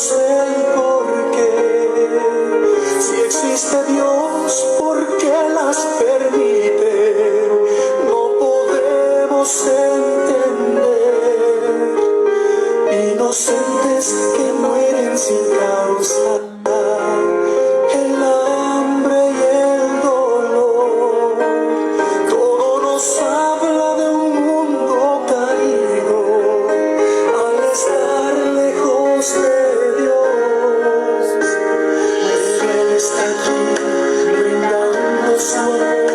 sé el por qué. Si existe Dios, ¿por qué las permite? No podemos entender. Inocentes que mueren sin causa, el hambre y el dolor, todo nos habla de un mundo caído al estar lejos de Dios. Él está aquí brindando su amor,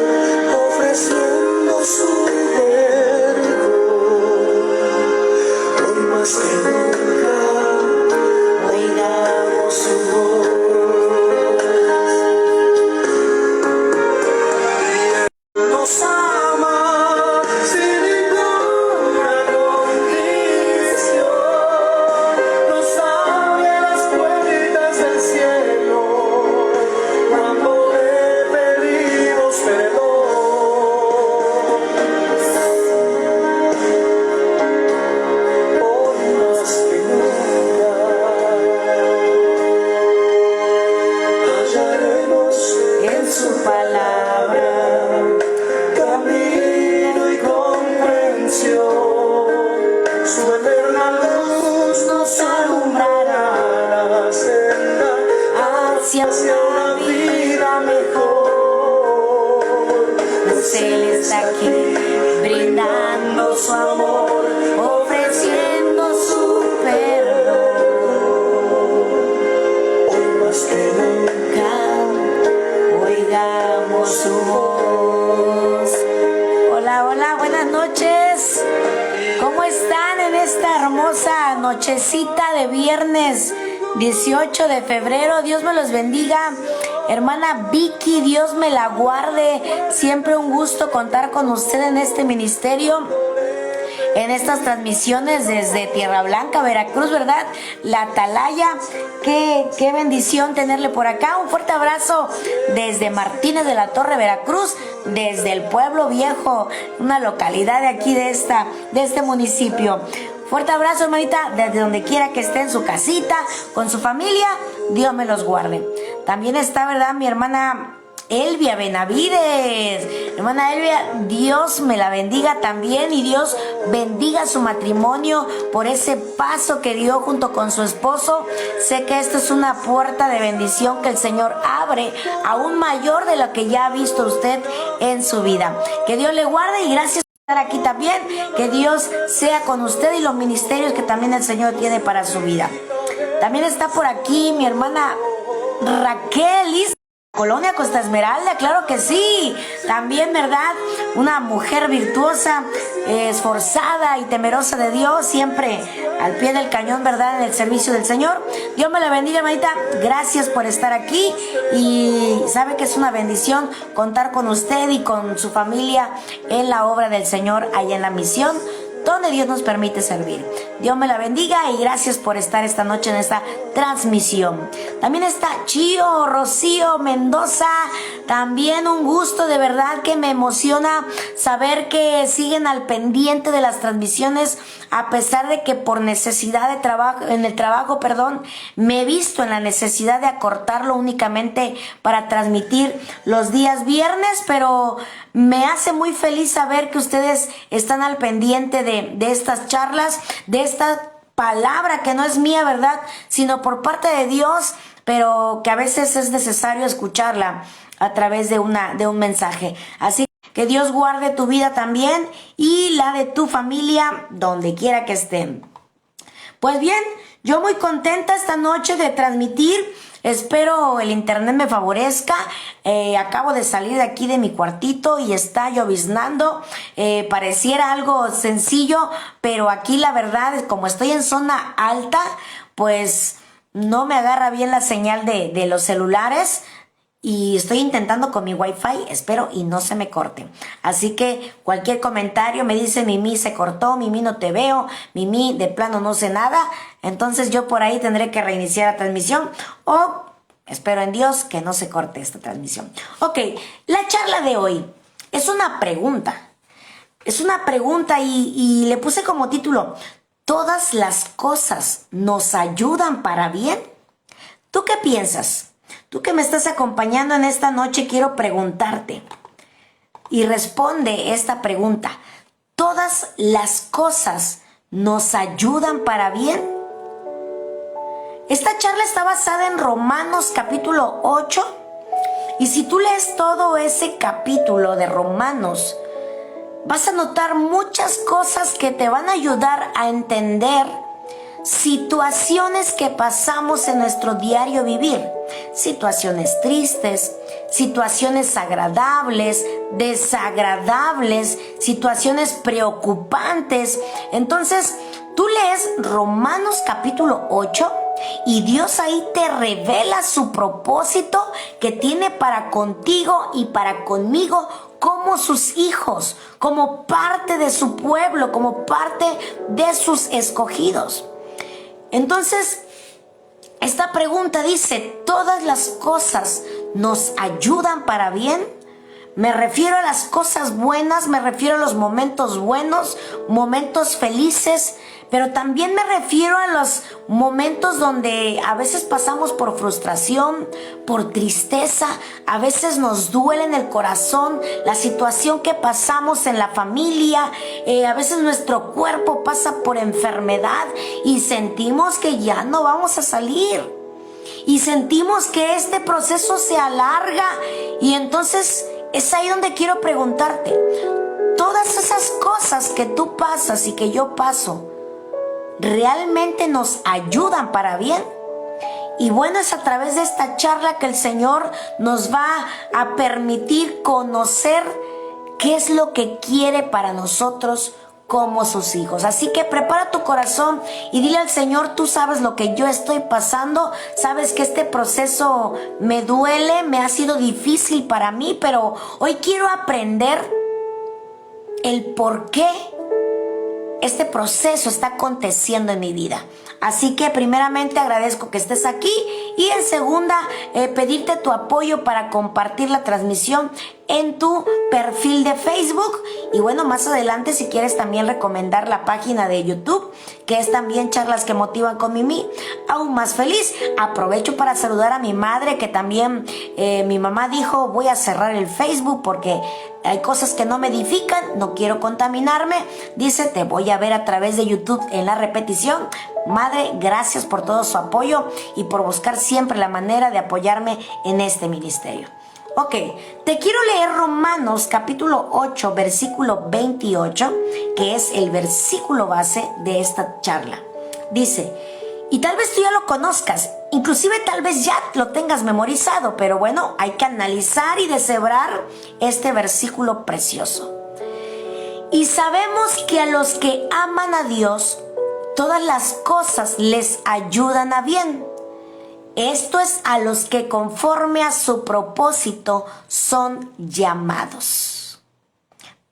ofreciendo su perdón. Hoy más que nunca oigamos su voz. Nos ama sin ninguna condición, nos abre las puertas del cielo cuando le pedimos perdón. Hoy más que nunca hallaremos en su palabra camino y comprensión. Su eterna luz nos alumbrará la senda hacia una vida mejor. Pues Él está aquí brindando su amor, ofreciendo su perdón. Hoy más que nunca oigamos su voz. Hola, hola, buenas noches. ¿Cómo están en esta hermosa nochecita de viernes 18 de febrero? Dios me los bendiga. Hermana Vicky, Dios me la guarde. Siempre un gusto contar con usted en este ministerio, en estas transmisiones desde Tierra Blanca, Veracruz, ¿verdad? La Atalaya, qué bendición tenerle por acá. Un fuerte abrazo desde Martínez de la Torre, Veracruz, desde el Pueblo Viejo, una localidad de aquí de este municipio. Fuerte abrazo, hermanita, desde donde quiera que esté, en su casita, con su familia, Dios me los guarde. También está, ¿verdad?, mi hermana Elvia Benavides. Hermana Elvia, Dios me la bendiga también, y Dios bendiga su matrimonio por ese paso que dio junto con su esposo. Sé que esto es una puerta de bendición que el Señor abre, aún mayor de lo que ya ha visto usted en su vida. Que Dios le guarde, y gracias por estar aquí también. Que Dios sea con usted y los ministerios que también el Señor tiene para su vida. También está por aquí mi hermana Raquel, Colonia Costa Esmeralda, claro que sí. También, ¿verdad?, una mujer virtuosa, esforzada y temerosa de Dios, siempre al pie del cañón, ¿verdad?, en el servicio del Señor. Dios me la bendiga, hermanita. Gracias por estar aquí, y sabe que es una bendición contar con usted y con su familia en la obra del Señor, allá en la misión donde Dios nos permite servir. Dios me la bendiga, y gracias por estar esta noche en esta transmisión. También está Chío Rocío Mendoza. También un gusto, de verdad que me emociona saber que siguen al pendiente de las transmisiones, a pesar de que por necesidad de trabajo, me he visto en la necesidad de acortarlo únicamente para transmitir los días viernes, pero me hace muy feliz saber que ustedes están al pendiente de estas charlas, de esta palabra que no es mía, ¿verdad?, sino por parte de Dios, pero que a veces es necesario escucharla a través de un mensaje. Así que Dios guarde tu vida también y la de tu familia donde quiera que estén. Pues bien, yo muy contenta esta noche de transmitir. Espero el internet me favorezca. Acabo de salir de aquí de mi cuartito y está lloviznando. Pareciera algo sencillo, pero aquí la verdad es, como estoy en zona alta, pues no me agarra bien la señal de los celulares. Y estoy intentando con mi wifi, espero y no se me corte. Así que cualquier comentario me dice: Mimi, se cortó, Mimi, no te veo, Mimi, de plano no sé nada. Entonces yo por ahí tendré que reiniciar la transmisión, o espero en Dios que no se corte esta transmisión. Ok, la charla de hoy es una pregunta. Es una pregunta y le puse como título: todas las cosas nos ayudan para bien. ¿Tú qué piensas? Tú que me estás acompañando en esta noche, quiero preguntarte y responde esta pregunta. ¿Todas las cosas nos ayudan para bien? Esta charla está basada en Romanos capítulo 8, y si tú lees todo ese capítulo de Romanos, vas a notar muchas cosas que te van a ayudar a entender situaciones que pasamos en nuestro diario vivir. Situaciones tristes, situaciones agradables, desagradables, situaciones preocupantes. Entonces, tú lees Romanos capítulo 8 y Dios ahí te revela su propósito que tiene para contigo y para conmigo como sus hijos, como parte de su pueblo, como parte de sus escogidos. Entonces, esta pregunta dice, ¿todas las cosas nos ayudan para bien? Me refiero a las cosas buenas, me refiero a los momentos buenos, momentos felices, pero también me refiero a los momentos donde a veces pasamos por frustración, por tristeza, a veces nos duele en el corazón la situación que pasamos en la familia, a veces nuestro cuerpo pasa por enfermedad y sentimos que ya no vamos a salir. Y sentimos que este proceso se alarga y entonces es ahí donde quiero preguntarte, todas esas cosas que tú pasas y que yo paso, ¿realmente nos ayudan para bien? Y bueno, es a través de esta charla que el Señor nos va a permitir conocer qué es lo que quiere para nosotros como sus hijos. Así que prepara tu corazón y dile al Señor, tú sabes lo que yo estoy pasando, sabes que este proceso me duele, me ha sido difícil para mí, pero hoy quiero aprender el por qué este proceso está aconteciendo en mi vida. Así que primeramente agradezco que estés aquí y en segunda pedirte tu apoyo para compartir la transmisión en tu perfil de Facebook. Y bueno, más adelante si quieres también recomendar la página de YouTube, que es también Charlas que Motivan con Mimi, aún más feliz. Aprovecho para saludar a mi madre, que también mi mamá dijo, voy a cerrar el Facebook porque hay cosas que no me edifican, no quiero contaminarme. Dice, te voy a ver a través de YouTube en la repetición. Madre, gracias por todo su apoyo y por buscar siempre la manera de apoyarme en este ministerio. Ok, te quiero leer Romanos capítulo 8, versículo 28, que es el versículo base de esta charla. Dice, y tal vez tú ya lo conozcas, inclusive tal vez ya lo tengas memorizado, pero bueno, hay que analizar y deshebrar este versículo precioso. Y sabemos que a los que aman a Dios, todas las cosas les ayudan a bien. Esto es a los que conforme a su propósito son llamados.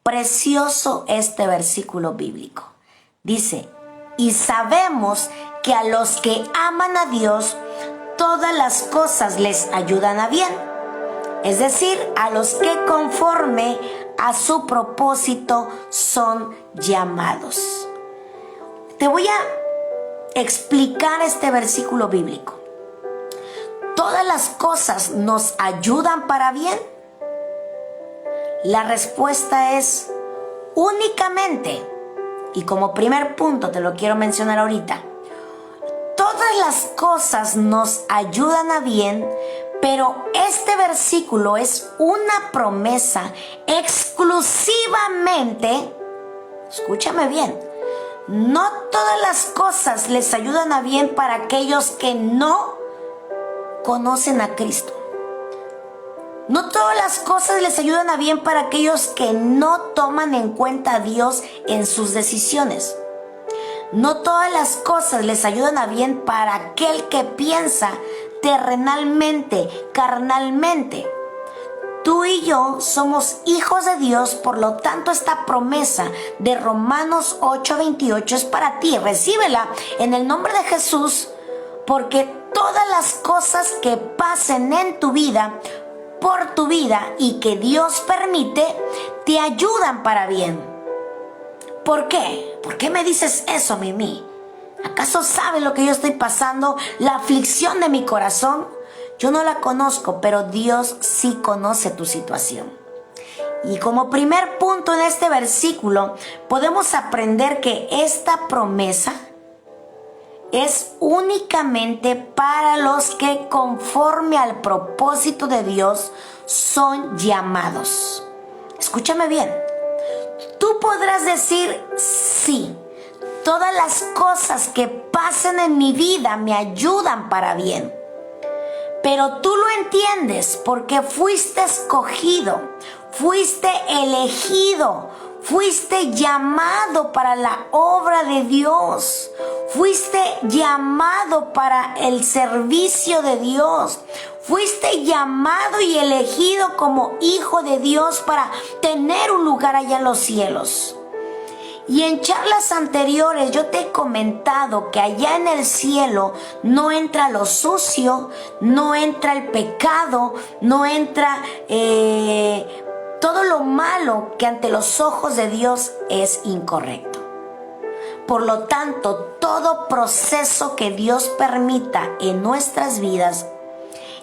Precioso este versículo bíblico. Dice, y sabemos que a los que aman a Dios, todas las cosas les ayudan a bien. Es decir, a los que conforme a su propósito son llamados. Te voy a explicar este versículo bíblico. ¿Todas las cosas nos ayudan para bien? La respuesta es únicamente, y como primer punto te lo quiero mencionar ahorita, todas las cosas nos ayudan a bien, pero este versículo es una promesa exclusivamente, escúchame bien, no todas las cosas les ayudan a bien para aquellos que no conocen a Cristo. No todas las cosas les ayudan a bien para aquellos que no toman en cuenta a Dios en sus decisiones. No todas las cosas les ayudan a bien para aquel que piensa terrenalmente, carnalmente. Tú y yo somos hijos de Dios, por lo tanto esta promesa de Romanos 8:28 es para ti. Recíbela en el nombre de Jesús, porque todas las cosas que pasen en tu vida, por tu vida y que Dios permite, te ayudan para bien. ¿Por qué? ¿Por qué me dices eso, Mimi? ¿Acaso sabes lo que yo estoy pasando? La aflicción de mi corazón. Yo no la conozco, pero Dios sí conoce tu situación. Y como primer punto en este versículo, podemos aprender que esta promesa es únicamente para los que conforme al propósito de Dios son llamados. Escúchame bien. Tú podrás decir sí. Todas las cosas que pasan en mi vida me ayudan para bien. Pero tú lo entiendes porque fuiste escogido, fuiste elegido, fuiste llamado para la obra de Dios, fuiste llamado para el servicio de Dios, fuiste llamado y elegido como hijo de Dios para tener un lugar allá en los cielos. Y en charlas anteriores yo te he comentado que allá en el cielo no entra lo sucio, no entra el pecado, no entra todo lo malo que ante los ojos de Dios es incorrecto. Por lo tanto, todo proceso que Dios permita en nuestras vidas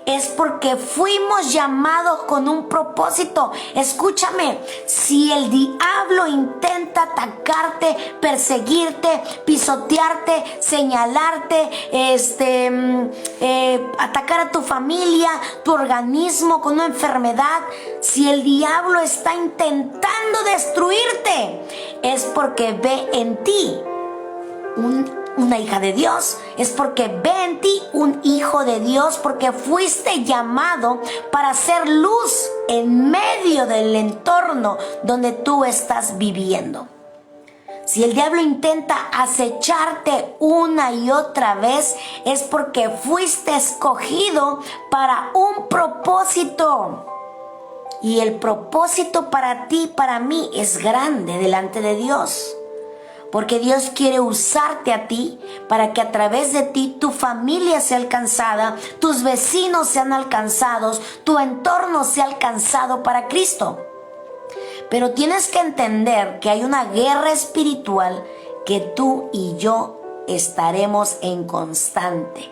es porque fuimos llamados con un propósito. Escúchame, si el diablo intenta atacarte, perseguirte, pisotearte, señalarte, atacar a tu familia, tu organismo con una enfermedad, si el diablo está intentando destruirte, es porque ve en ti una hija de Dios, es porque ve en ti un hijo de Dios, porque fuiste llamado para ser luz en medio del entorno donde tú estás viviendo. Si el diablo intenta acecharte una y otra vez, es porque fuiste escogido para un propósito. Y el propósito para ti, para mí, es grande delante de Dios. Porque Dios quiere usarte a ti para que a través de ti tu familia sea alcanzada, tus vecinos sean alcanzados, tu entorno sea alcanzado para Cristo. Pero tienes que entender que hay una guerra espiritual que tú y yo estaremos en constante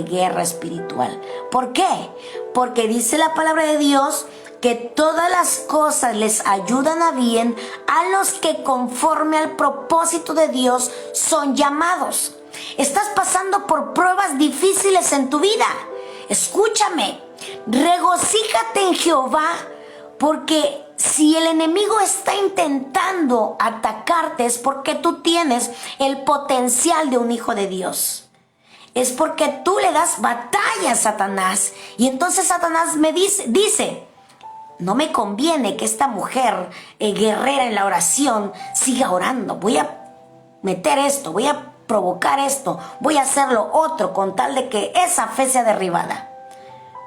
guerra espiritual. ¿Por qué? Porque dice la palabra de Dios que todas las cosas les ayudan a bien a los que conforme al propósito de Dios son llamados. Estás pasando por pruebas difíciles en tu vida. Escúchame, regocíjate en Jehová, porque si el enemigo está intentando atacarte es porque tú tienes el potencial de un hijo de Dios. Es porque tú le das batalla a Satanás. Y entonces Satanás me dice, no me conviene que esta mujer guerrera en la oración siga orando. Voy a meter esto, voy a provocar esto, voy a hacer lo otro con tal de que esa fe sea derribada.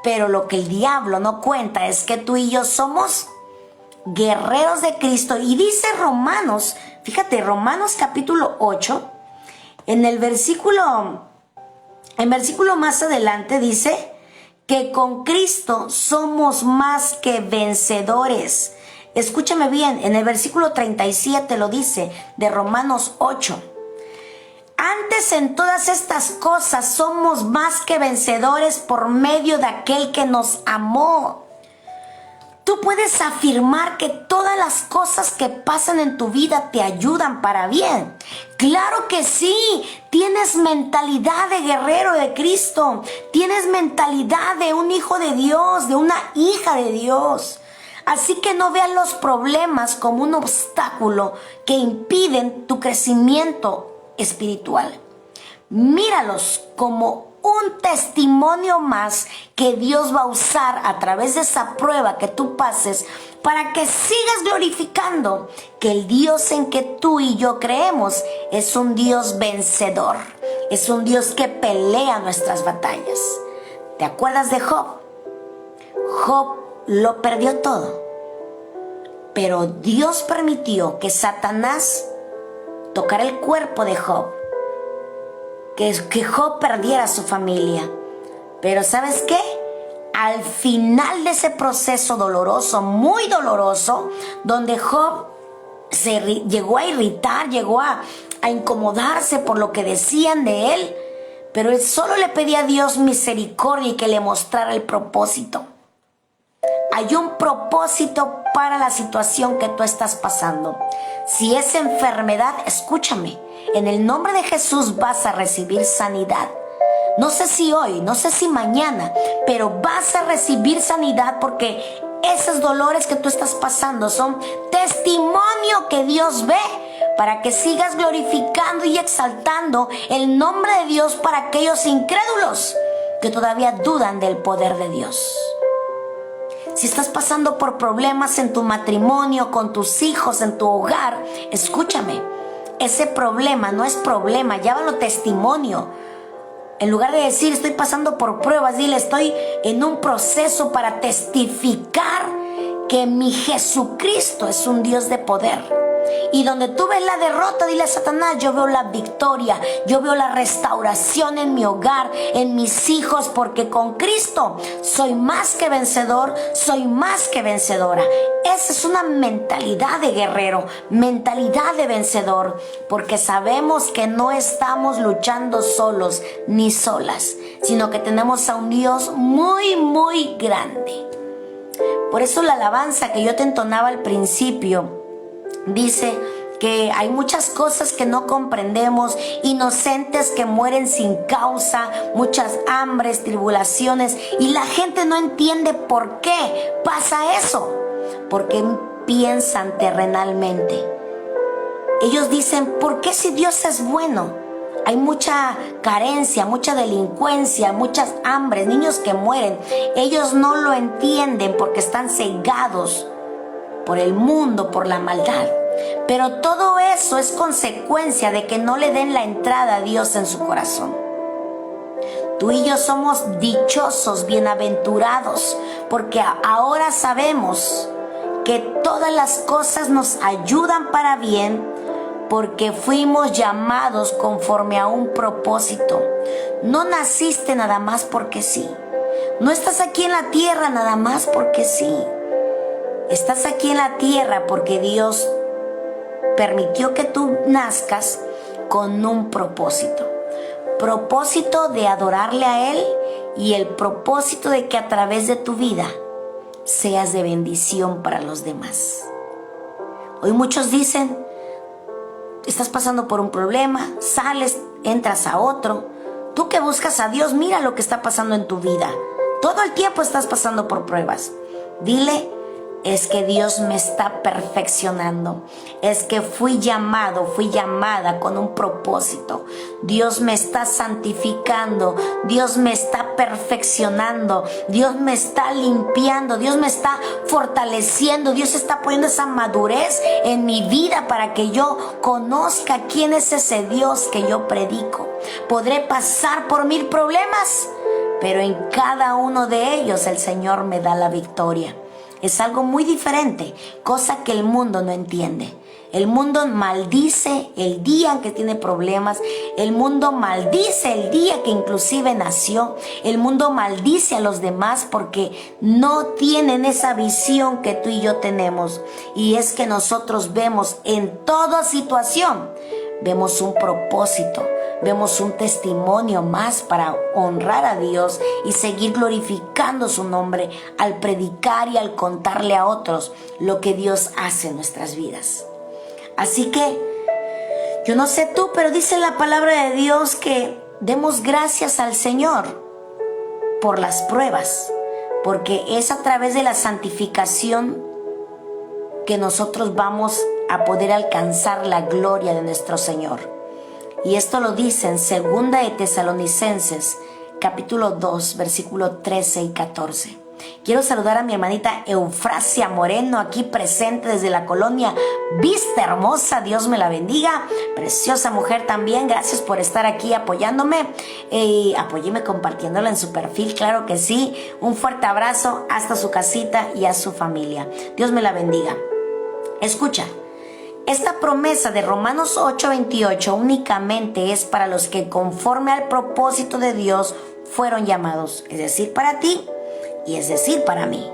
Pero lo que el diablo no cuenta es que tú y yo somos guerreros de Cristo. Y dice Romanos, fíjate, Romanos capítulo 8, en versículo más adelante dice que con Cristo somos más que vencedores. Escúchame bien, en el versículo 37 lo dice, de Romanos 8. Antes en todas estas cosas somos más que vencedores por medio de aquel que nos amó. Tú puedes afirmar que todas las cosas que pasan en tu vida te ayudan para bien. Claro que sí, tienes mentalidad de guerrero de Cristo, tienes mentalidad de un hijo de Dios, de una hija de Dios. Así que no veas los problemas como un obstáculo que impiden tu crecimiento espiritual. Míralos como un testimonio más que Dios va a usar a través de esa prueba que tú pases para que sigas glorificando que el Dios en que tú y yo creemos es un Dios vencedor, es un Dios que pelea nuestras batallas. ¿Te acuerdas de Job? Job lo perdió todo, pero Dios permitió que Satanás tocara el cuerpo de Job, que Job perdiera a su familia. Pero ¿sabes qué? Al final de ese proceso doloroso, muy doloroso, donde Job se llegó a irritar, llegó a a incomodarse por lo que decían de él, pero él solo le pedía a Dios misericordia y que le mostrara el propósito. Hay un propósito para la situación que tú estás pasando. Si es enfermedad, escúchame, en el nombre de Jesús vas a recibir sanidad. No sé si hoy, no sé si mañana, pero vas a recibir sanidad porque esos dolores que tú estás pasando son testimonio que Dios ve para que sigas glorificando y exaltando el nombre de Dios para aquellos incrédulos que todavía dudan del poder de Dios. Si estás pasando por problemas en tu matrimonio, con tus hijos, en tu hogar, escúchame, ese problema no es problema, llámalo testimonio. En lugar de decir estoy pasando por pruebas, dile estoy en un proceso para testificar que mi Jesucristo es un Dios de poder. Y donde tú ves la derrota, dile a Satanás, yo veo la victoria, yo veo la restauración en mi hogar, en mis hijos, porque con Cristo soy más que vencedor, soy más que vencedora. Esa es una mentalidad de guerrero, mentalidad de vencedor, porque sabemos que no estamos luchando solos ni solas, sino que tenemos a un Dios muy, muy grande. Por eso la alabanza que yo te entonaba al principio dice que hay muchas cosas que no comprendemos, inocentes que mueren sin causa, muchas hambres, tribulaciones, y la gente no entiende por qué pasa eso, porque piensan terrenalmente. Ellos dicen, ¿por qué si Dios es bueno? Hay mucha carencia, mucha delincuencia, muchas hambres, niños que mueren. Ellos no lo entienden porque están cegados por el mundo, por la maldad. Pero todo eso es consecuencia de que no le den la entrada a Dios en su corazón. Tú y yo somos dichosos, bienaventurados, porque ahora sabemos que todas las cosas nos ayudan para bien, porque fuimos llamados conforme a un propósito. No naciste nada más porque sí. No estás aquí en la tierra nada más porque sí. Estás aquí en la tierra porque Dios permitió que tú nazcas con un propósito. Propósito de adorarle a Él y el propósito de que a través de tu vida seas de bendición para los demás. Hoy muchos dicen, estás pasando por un problema, sales, entras a otro. Tú que buscas a Dios, mira lo que está pasando en tu vida. Todo el tiempo estás pasando por pruebas. Dile, es que Dios me está perfeccionando. Es que fui llamado, fui llamada con un propósito. Dios me está santificando. Dios me está perfeccionando. Dios me está limpiando. Dios me está fortaleciendo. Dios está poniendo esa madurez en mi vida para que yo conozca quién es ese Dios que yo predico. Podré pasar por 1000 problemas, pero en cada uno de ellos el Señor me da la victoria. Es algo muy diferente, cosa que el mundo no entiende. El mundo maldice el día en que tiene problemas. El mundo maldice el día que inclusive nació. El mundo maldice a los demás porque no tienen esa visión que tú y yo tenemos. Y es que nosotros vemos en toda situación, vemos un propósito. Vemos un testimonio más para honrar a Dios y seguir glorificando su nombre al predicar y al contarle a otros lo que Dios hace en nuestras vidas. Así que, yo no sé tú, pero dice la palabra de Dios que demos gracias al Señor por las pruebas, porque es a través de la santificación que nosotros vamos a poder alcanzar la gloria de nuestro Señor. Y esto lo dice en 2 de Tesalonicenses, capítulo 2, versículo 13 y 14. Quiero saludar a mi hermanita Eufrasia Moreno, aquí presente desde la colonia Vista Hermosa. Dios me la bendiga. Preciosa mujer también. Gracias por estar aquí apoyándome. Apóyeme compartiéndola en su perfil, claro que sí. Un fuerte abrazo hasta su casita y a su familia. Dios me la bendiga. Escucha. Esta promesa de Romanos 8:28 únicamente es para los que conforme al propósito de Dios fueron llamados, es decir, para ti y es decir, para mí.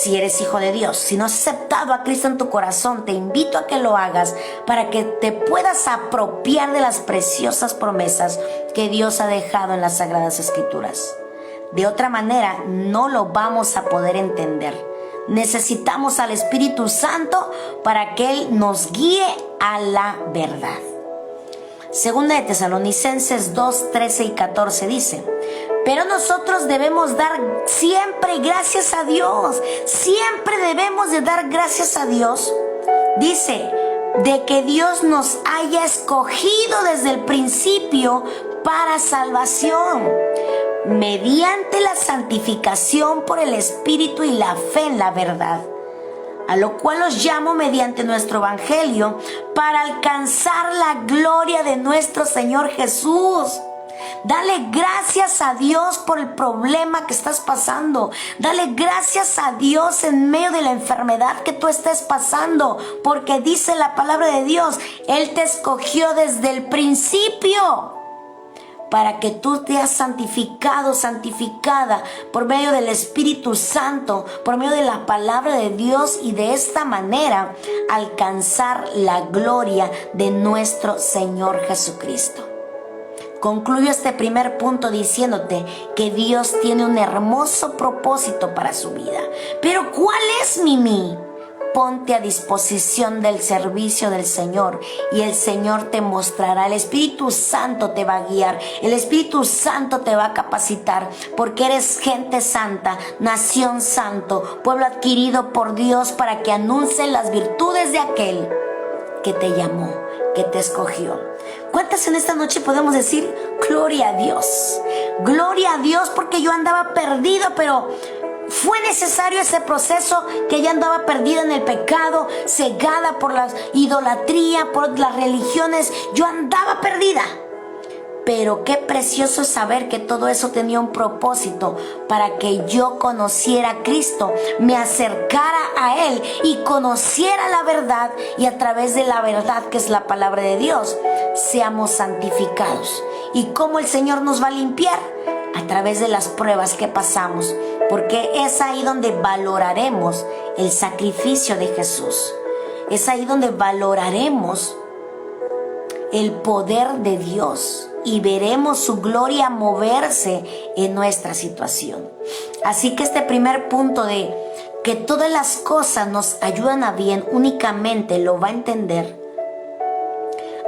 si eres hijo de Dios, si no has aceptado a Cristo en tu corazón, te invito a que lo hagas para que te puedas apropiar de las preciosas promesas que Dios ha dejado en las Sagradas Escrituras. De otra manera, no lo vamos a poder entender. Necesitamos al Espíritu Santo para que Él nos guíe a la verdad. Segunda de Tesalonicenses 2, 13 y 14 dice: pero nosotros debemos dar siempre gracias a Dios. Siempre debemos de dar gracias a Dios. Dice, de que Dios nos haya escogido desde el principio para salvación, mediante la santificación por el Espíritu y la fe en la verdad, a lo cual os llamo mediante nuestro Evangelio, para alcanzar la gloria de nuestro Señor Jesús. Dale gracias a Dios por el problema que estás pasando. Dale gracias a Dios en medio de la enfermedad que tú estés pasando, porque dice la palabra de Dios, Él te escogió desde el principio para que tú seas santificado, santificada por medio del Espíritu Santo, por medio de la palabra de Dios, y de esta manera alcanzar la gloria de nuestro Señor Jesucristo. Concluyo este primer punto diciéndote que Dios tiene un hermoso propósito para su vida. Pero ¿cuál es, Mimi? Ponte a disposición del servicio del Señor y el Señor te mostrará. El Espíritu Santo te va a guiar. El Espíritu Santo te va a capacitar, porque eres gente santa, nación santo, pueblo adquirido por Dios, para que anuncie las virtudes de aquel que te llamó, que te escogió. ¿Cuántas en esta noche podemos decir gloria a Dios? Gloria a Dios, porque yo andaba perdido, pero fue necesario ese proceso, que ya andaba perdida en el pecado, cegada por la idolatría, por las religiones. Yo andaba perdida. Pero qué precioso es saber que todo eso tenía un propósito, para que yo conociera a Cristo, me acercara a Él y conociera la verdad, y a través de la verdad, que es la palabra de Dios, seamos santificados. ¿Y cómo el Señor nos va a limpiar? A través de las pruebas que pasamos, porque es ahí donde valoraremos el sacrificio de Jesús. Es ahí donde valoraremos el poder de Dios y veremos su gloria moverse en nuestra situación. Así que este primer punto de que todas las cosas nos ayudan a bien, únicamente lo va a entender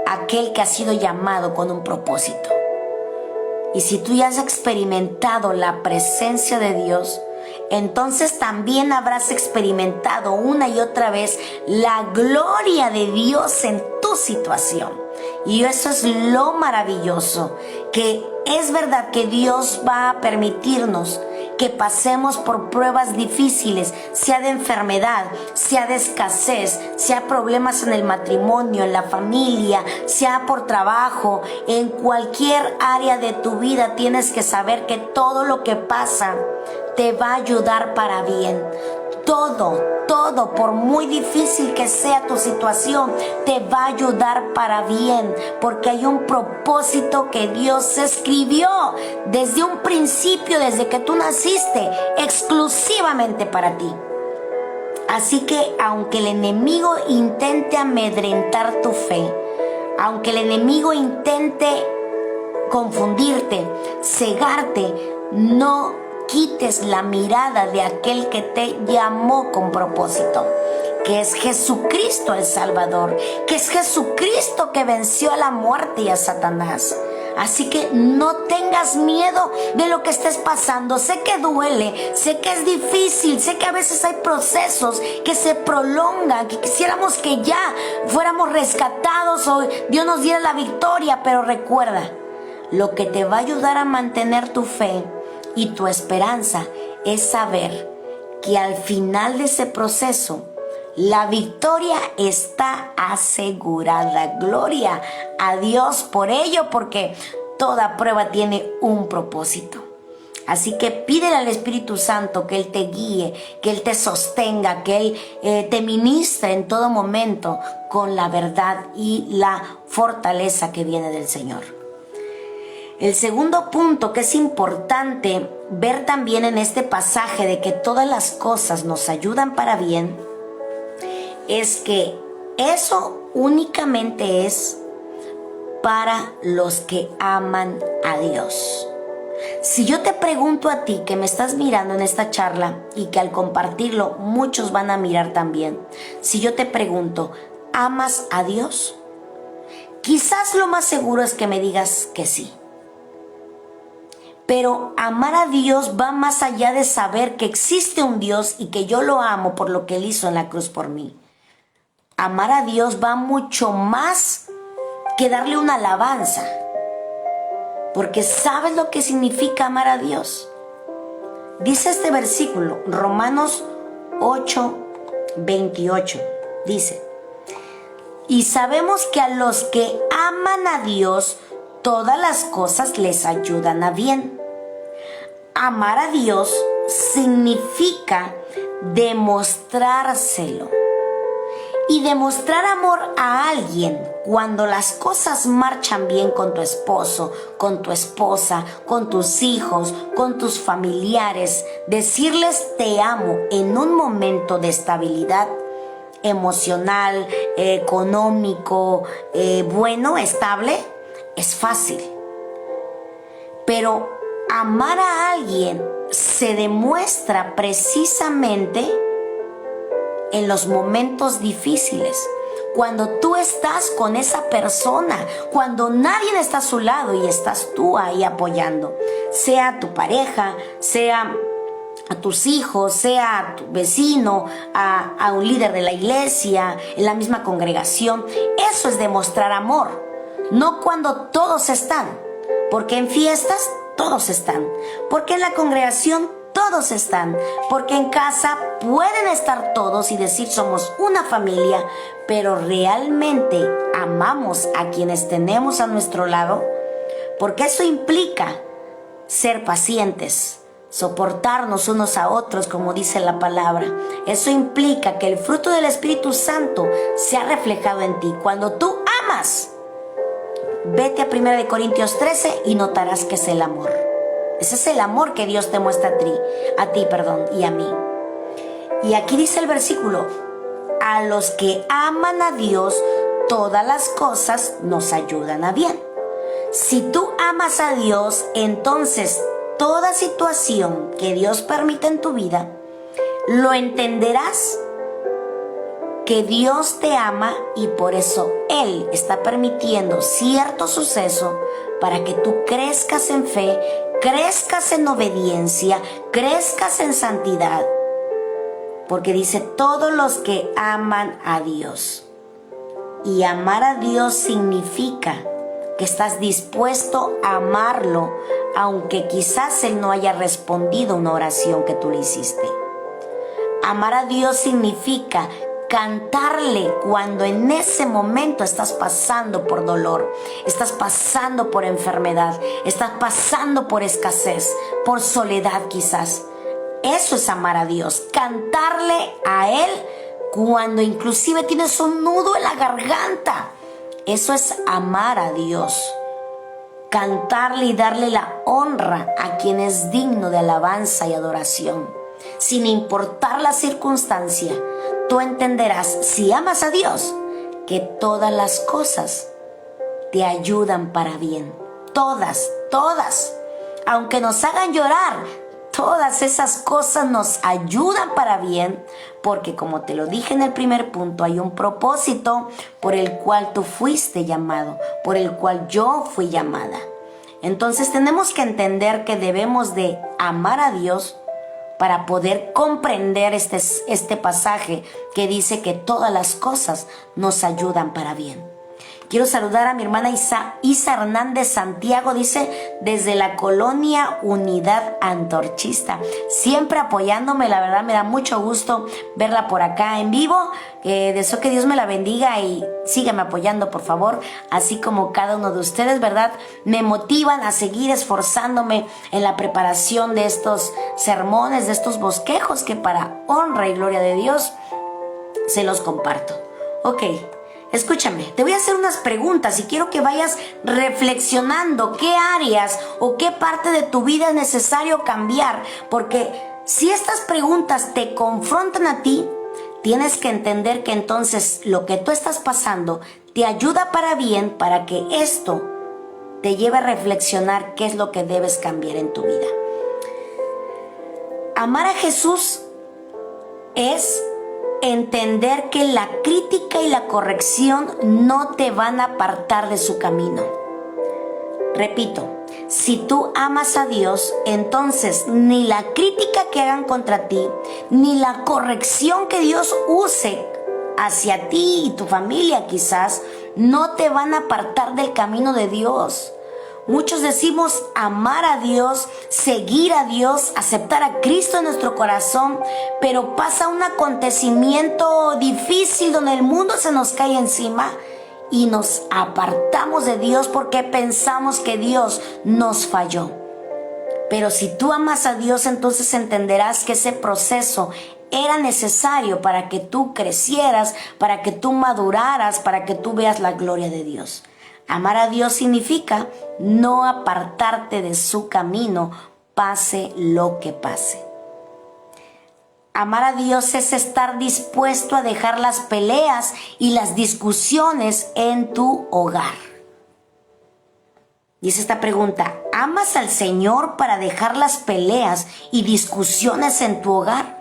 aquel que ha sido llamado con un propósito. Y si tú ya has experimentado la presencia de Dios, entonces también habrás experimentado una y otra vez la gloria de Dios en tu situación. Y eso es lo maravilloso, que es verdad que Dios va a permitirnos que pasemos por pruebas difíciles, sea de enfermedad, sea de escasez, sea problemas en el matrimonio, en la familia, sea por trabajo, en cualquier área de tu vida. Tienes que saber que todo lo que pasa te va a ayudar para bien. Todo, por muy difícil que sea tu situación, te va a ayudar para bien, porque hay un propósito que Dios escribió desde un principio, desde que tú naciste, exclusivamente para ti. Así que aunque el enemigo intente amedrentar tu fe, aunque el enemigo intente confundirte, cegarte, no quites la mirada de aquel que te llamó con propósito, que es Jesucristo el Salvador, que es Jesucristo que venció a la muerte y a Satanás. Así que no tengas miedo de lo que estés pasando. Sé que duele, sé que es difícil, sé que a veces hay procesos que se prolongan, que quisiéramos que ya fuéramos rescatados o Dios nos diera la victoria, pero recuerda, lo que te va a ayudar a mantener tu fe y tu esperanza es saber que al final de ese proceso la victoria está asegurada. Gloria a Dios por ello, porque toda prueba tiene un propósito. Así que pídele al Espíritu Santo que Él te guíe, que Él te sostenga, que Él te ministre en todo momento con la verdad y la fortaleza que viene del Señor. El segundo punto que es importante ver también en este pasaje de que todas las cosas nos ayudan para bien, es que eso únicamente es para los que aman a Dios. Si yo te pregunto a ti que me estás mirando en esta charla y que al compartirlo muchos van a mirar también, si yo te pregunto, ¿amas a Dios? Quizás lo más seguro es que me digas que sí. Pero amar a Dios va más allá de saber que existe un Dios y que yo lo amo por lo que Él hizo en la cruz por mí. Amar a Dios va mucho más que darle una alabanza. Porque ¿sabes lo que significa amar a Dios? Dice este versículo, Romanos 8:28. Dice, y sabemos que a los que aman a Dios, todas las cosas les ayudan a bien. Amar a Dios significa demostrárselo. Y demostrar amor a alguien cuando las cosas marchan bien con tu esposo, con tu esposa, con tus hijos, con tus familiares, decirles te amo en un momento de estabilidad emocional, económico, bueno, estable, es fácil. Pero amar a alguien se demuestra precisamente en los momentos difíciles, cuando tú estás con esa persona, cuando nadie está a su lado y estás tú ahí apoyando, sea tu pareja, sea a tus hijos, sea a tu vecino, a un líder de la iglesia, en la misma congregación. Eso es demostrar amor, no cuando todos están, porque en fiestas todos están, porque en la congregación todos están, porque en casa pueden estar todos y decir somos una familia, pero realmente amamos a quienes tenemos a nuestro lado, porque eso implica ser pacientes, soportarnos unos a otros, como dice la palabra. Eso implica que el fruto del Espíritu Santo sea reflejado en ti. Cuando tú amas, vete a 1 Corintios 13 y notarás que es el amor. Ese es el amor que Dios te muestra a ti, y a mí. Y aquí dice el versículo, a los que aman a Dios, todas las cosas nos ayudan a bien. Si tú amas a Dios, entonces toda situación que Dios permite en tu vida, lo entenderás que Dios te ama y por eso Él está permitiendo cierto suceso para que tú crezcas en fe, crezcas en obediencia, crezcas en santidad. Porque dice, todos los que aman a Dios. Y amar a Dios significa que estás dispuesto a amarlo, aunque quizás Él no haya respondido una oración que tú le hiciste. Amar a Dios significa cantarle cuando en ese momento estás pasando por dolor, estás pasando por enfermedad, estás pasando por escasez, por soledad quizás. Eso es amar a Dios, cantarle a Él cuando inclusive tienes un nudo en la garganta. Eso es amar a Dios, cantarle y darle la honra a quien es digno de alabanza y adoración. Sin importar la circunstancia, tú entenderás, si amas a Dios, que todas las cosas te ayudan para bien. Todas, todas. Aunque nos hagan llorar, todas esas cosas nos ayudan para bien, porque como te lo dije en el primer punto, hay un propósito por el cual tú fuiste llamado, por el cual yo fui llamada. Entonces tenemos que entender que debemos de amar a Dios para poder comprender este pasaje que dice que todas las cosas nos ayudan para bien. Quiero saludar a mi hermana Isa Hernández Santiago, dice, desde la colonia Unidad Antorchista, siempre apoyándome. La verdad me da mucho gusto verla por acá en vivo. Deseo que Dios me la bendiga y sígueme apoyando, por favor, así como cada uno de ustedes, ¿verdad? Me motivan a seguir esforzándome en la preparación de estos sermones, de estos bosquejos que para honra y gloria de Dios se los comparto. Ok. Escúchame, te voy a hacer unas preguntas y quiero que vayas reflexionando qué áreas o qué parte de tu vida es necesario cambiar, porque si estas preguntas te confrontan a ti, tienes que entender que entonces lo que tú estás pasando te ayuda para bien, para que esto te lleve a reflexionar qué es lo que debes cambiar en tu vida. Amar a Jesús es entender que la crítica y la corrección no te van a apartar de su camino. Repito, si tú amas a Dios, entonces ni la crítica que hagan contra ti, ni la corrección que Dios use hacia ti y tu familia quizás, no te van a apartar del camino de Dios. Muchos decimos amar a Dios, seguir a Dios, aceptar a Cristo en nuestro corazón, pero pasa un acontecimiento difícil donde el mundo se nos cae encima y nos apartamos de Dios porque pensamos que Dios nos falló. Pero si tú amas a Dios, entonces entenderás que ese proceso era necesario para que tú crecieras, para que tú maduraras, para que tú veas la gloria de Dios. Amar a Dios significa no apartarte de su camino, pase lo que pase. Amar a Dios es estar dispuesto a dejar las peleas y las discusiones en tu hogar. Dice esta pregunta, ¿amas al Señor para dejar las peleas y discusiones en tu hogar?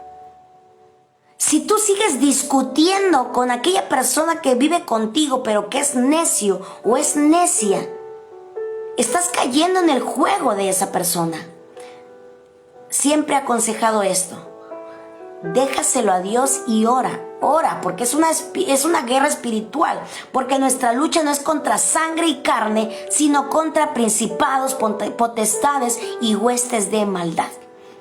Si tú sigues discutiendo con aquella persona que vive contigo, pero que es necio o es necia, estás cayendo en el juego de esa persona. Siempre he aconsejado esto. Déjaselo a Dios y ora, porque es una guerra espiritual, porque nuestra lucha no es contra sangre y carne, sino contra principados, potestades y huestes de maldad.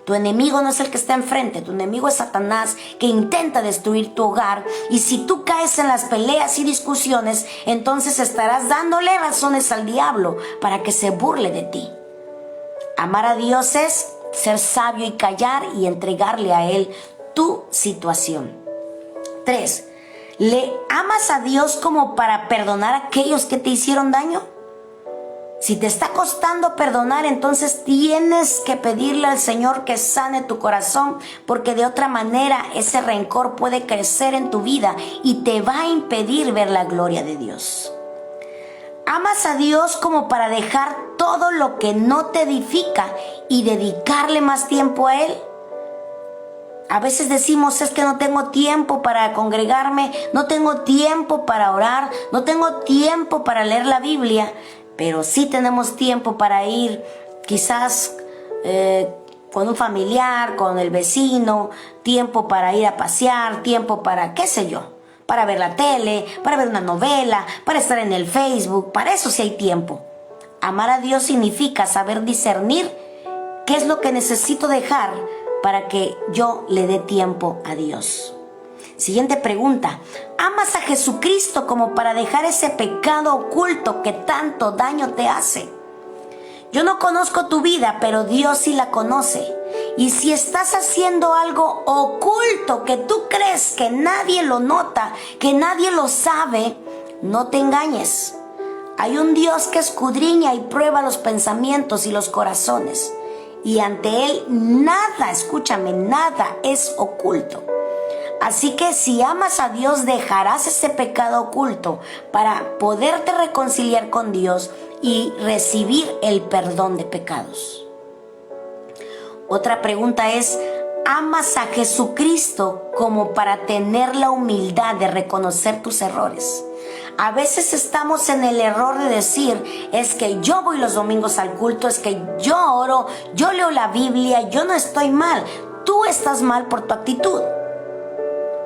Tu enemigo no es el que está enfrente, tu enemigo es Satanás, que intenta destruir tu hogar. Y si tú caes en las peleas y discusiones, entonces estarás dándole razones al diablo para que se burle de ti. Amar a Dios es ser sabio y callar y entregarle a Él tu situación. 3. ¿Le amas a Dios como para perdonar a aquellos que te hicieron daño? Si te está costando perdonar, entonces tienes que pedirle al Señor que sane tu corazón, porque de otra manera ese rencor puede crecer en tu vida y te va a impedir ver la gloria de Dios. ¿Amas a Dios como para dejar todo lo que no te edifica y dedicarle más tiempo a Él? A veces decimos, es que no tengo tiempo para congregarme, no tengo tiempo para orar, no tengo tiempo para leer la Biblia. Pero sí tenemos tiempo para ir quizás con un familiar, con el vecino, tiempo para ir a pasear, tiempo para, qué sé yo, para ver la tele, para ver una novela, para estar en el Facebook, para eso sí hay tiempo. Amar a Dios significa saber discernir qué es lo que necesito dejar para que yo le dé tiempo a Dios. Siguiente pregunta, ¿amas a Jesucristo como para dejar ese pecado oculto que tanto daño te hace? Yo no conozco tu vida, pero Dios sí la conoce. Y si estás haciendo algo oculto que tú crees que nadie lo nota, que nadie lo sabe, no te engañes. Hay un Dios que escudriña y prueba los pensamientos y los corazones. Y ante Él nada, escúchame, nada es oculto. Así que si amas a Dios, dejarás ese pecado oculto para poderte reconciliar con Dios y recibir el perdón de pecados. Otra pregunta es, ¿amas a Jesucristo como para tener la humildad de reconocer tus errores? A veces estamos en el error de decir, es que yo voy los domingos al culto, es que yo oro, yo leo la Biblia, yo no estoy mal. Tú estás mal por tu actitud.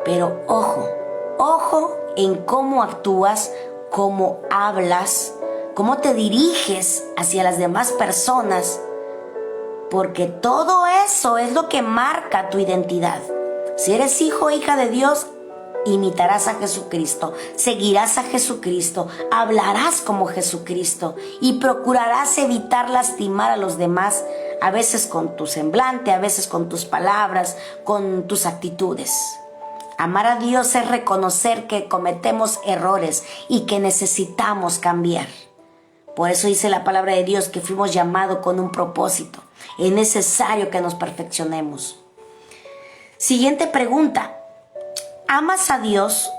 Pero ojo en cómo actúas, cómo hablas, cómo te diriges hacia las demás personas, porque todo eso es lo que marca tu identidad. Si eres hijo o hija de Dios, imitarás a Jesucristo, seguirás a Jesucristo, hablarás como Jesucristo y procurarás evitar lastimar a los demás, a veces con tu semblante, a veces con tus palabras, con tus actitudes. Amar a Dios es reconocer que cometemos errores y que necesitamos cambiar. Por eso dice la palabra de Dios que fuimos llamados con un propósito. Es necesario que nos perfeccionemos. Siguiente pregunta. ¿Amas a Dios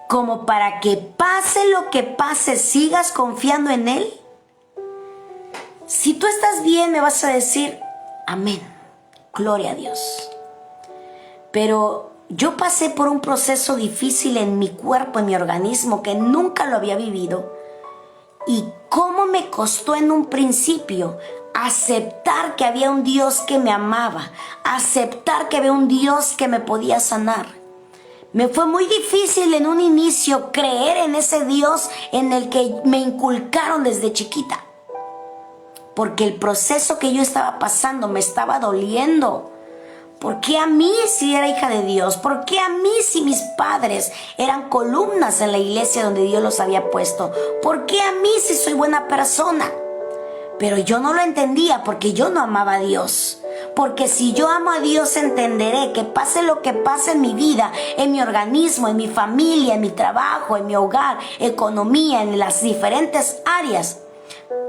como para que pase lo que pase, sigas confiando en Él? Si tú estás bien, me vas a decir, amén, gloria a Dios. Pero yo pasé por un proceso difícil en mi cuerpo, en mi organismo, que nunca lo había vivido. Y cómo me costó en un principio aceptar que había un Dios que me amaba, aceptar que había un Dios que me podía sanar. Me fue muy difícil en un inicio creer en ese Dios en el que me inculcaron desde chiquita. Porque el proceso que yo estaba pasando me estaba doliendo. ¿Por qué a mí si era hija de Dios? ¿Por qué a mí si mis padres eran columnas en la iglesia donde Dios los había puesto? ¿Por qué a mí si soy buena persona? Pero yo no lo entendía porque yo no amaba a Dios. Porque si yo amo a Dios entenderé que pase lo que pase en mi vida, en mi organismo, en mi familia, en mi trabajo, en mi hogar, economía, en las diferentes áreas.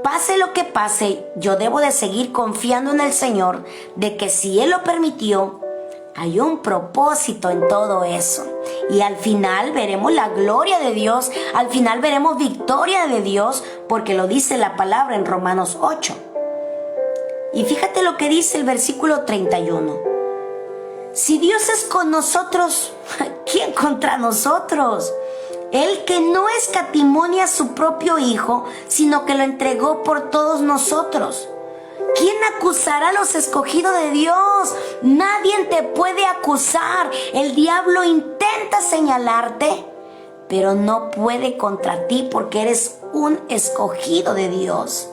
Pase lo que pase, yo debo de seguir confiando en el Señor, de que si Él lo permitió, hay un propósito en todo eso. Y al final veremos la gloria de Dios, al final veremos victoria de Dios, porque lo dice la palabra en Romanos 8. Y fíjate lo que dice el versículo 31. Si Dios es con nosotros, ¿quién contra nosotros? Él que no escatimó a su propio Hijo, sino que lo entregó por todos nosotros. ¿Quién acusará a los escogidos de Dios? Nadie te puede acusar. El diablo intenta señalarte, pero no puede contra ti porque eres un escogido de Dios.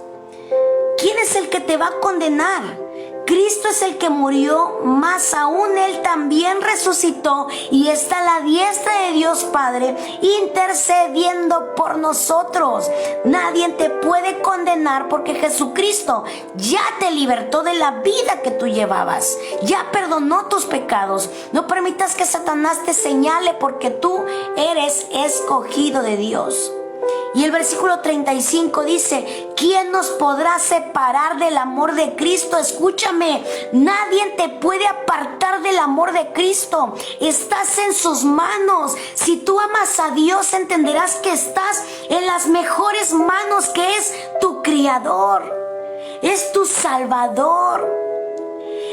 ¿Quién es el que te va a condenar? Cristo es el que murió, más aún Él también resucitó y está a la diestra de Dios Padre intercediendo por nosotros. Nadie te puede condenar porque Jesucristo ya te libertó de la vida que tú llevabas. Ya perdonó tus pecados. No permitas que Satanás te señale porque tú eres escogido de Dios. Y el versículo 35 dice, ¿quién nos podrá separar del amor de Cristo? Escúchame, nadie te puede apartar del amor de Cristo. Estás en sus manos. Si tú amas a Dios, entenderás que estás en las mejores manos, que es tu Criador, es tu Salvador.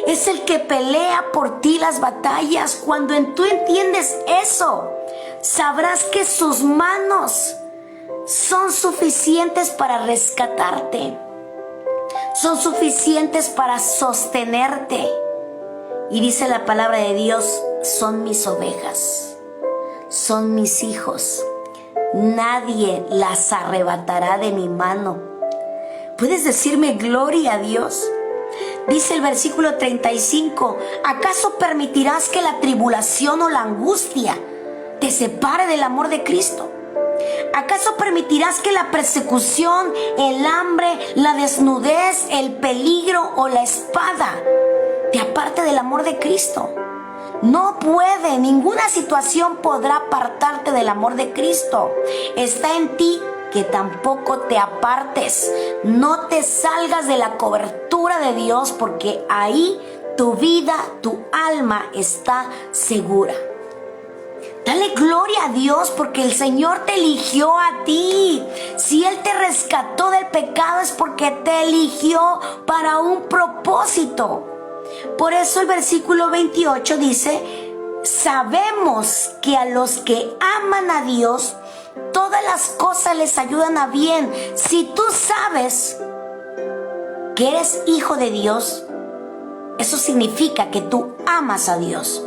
Es el que pelea por ti las batallas. Cuando tú entiendes eso, sabrás que sus manos son suficientes para rescatarte, son suficientes para sostenerte. Y dice la palabra de Dios, son mis ovejas, son mis hijos, nadie las arrebatará de mi mano. ¿Puedes decirme gloria a Dios? Dice el versículo 35, ¿acaso permitirás que la tribulación o la angustia te separe del amor de Cristo? ¿Acaso permitirás que la persecución, el hambre, la desnudez, el peligro o la espada te aparte del amor de Cristo? No puede, ninguna situación podrá apartarte del amor de Cristo. Está en ti que tampoco te apartes. No te salgas de la cobertura de Dios, porque ahí tu vida, tu alma está segura. Dale gloria a Dios porque el Señor te eligió a ti. Si Él te rescató del pecado es porque te eligió para un propósito. Por eso el versículo 28 dice, sabemos que a los que aman a Dios, todas las cosas les ayudan a bien. Si tú sabes que eres hijo de Dios, eso significa que tú amas a Dios.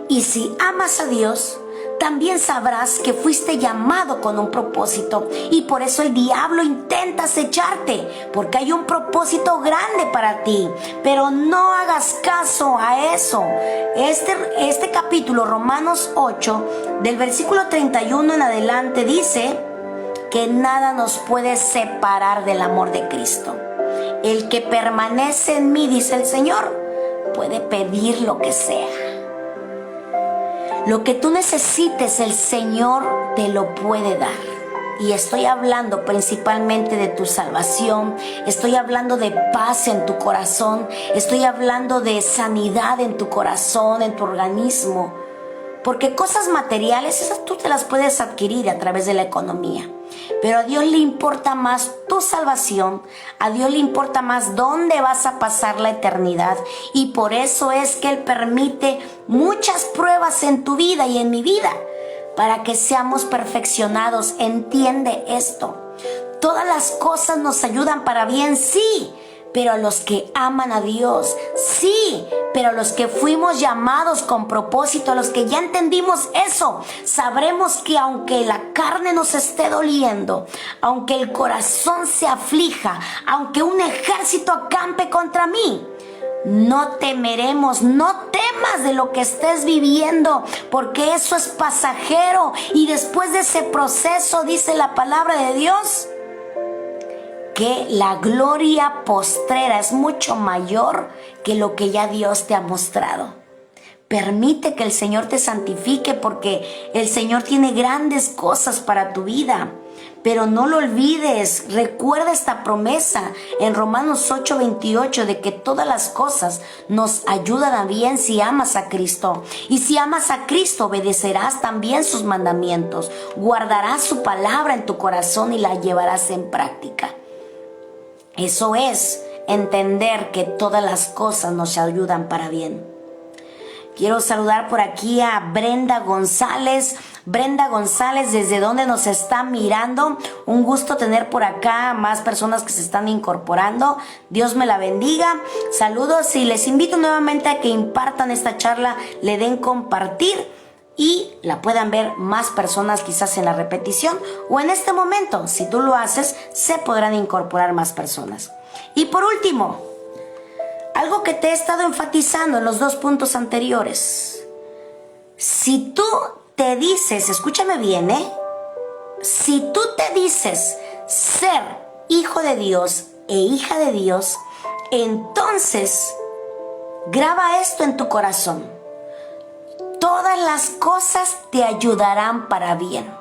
Y si amas a Dios, también sabrás que fuiste llamado con un propósito. Y por eso el diablo intenta acecharte, porque hay un propósito grande para ti. Pero no hagas caso a eso. Este capítulo, Romanos 8, del versículo 31 en adelante, dice que nada nos puede separar del amor de Cristo. El que permanece en mí, dice el Señor, puede pedir lo que sea. Lo que tú necesites, el Señor te lo puede dar. Y estoy hablando principalmente de tu salvación, estoy hablando de paz en tu corazón, estoy hablando de sanidad en tu corazón, en tu organismo. Porque cosas materiales, esas tú te las puedes adquirir a través de la economía. Pero a Dios le importa más tu salvación, a Dios le importa más dónde vas a pasar la eternidad. Y por eso es que Él permite muchas pruebas en tu vida y en mi vida, para que seamos perfeccionados. Entiende esto. Todas las cosas nos ayudan para bien, sí, pero a los que aman a Dios, sí, pero a los que fuimos llamados con propósito, a los que ya entendimos eso, sabremos que aunque la carne nos esté doliendo, aunque el corazón se aflija, aunque un ejército acampe contra mí, no temeremos, no temas de lo que estés viviendo, porque eso es pasajero. Y después de ese proceso, dice la palabra de Dios, que la gloria postrera es mucho mayor que lo que ya Dios te ha mostrado. Permite que el Señor te santifique, porque el Señor tiene grandes cosas para tu vida. Pero no lo olvides, recuerda esta promesa en Romanos 8:28 de que todas las cosas nos ayudan a bien si amas a Cristo. Y si amas a Cristo, obedecerás también sus mandamientos, guardarás su palabra en tu corazón y la llevarás en práctica. Eso es entender que todas las cosas nos ayudan para bien. Quiero saludar por aquí a Brenda González. Brenda González, ¿desde dónde nos está mirando? Un gusto tener por acá más personas que se están incorporando. Dios me la bendiga. Saludos y les invito nuevamente a que impartan esta charla, le den compartir y la puedan ver más personas quizás en la repetición o en este momento. Si tú lo haces, se podrán incorporar más personas. Y por último, algo que te he estado enfatizando en los 2 puntos anteriores. Si tú te dices, escúchame bien, si tú te dices ser hijo de Dios e hija de Dios, entonces graba esto en tu corazón. Todas las cosas te ayudarán para bien.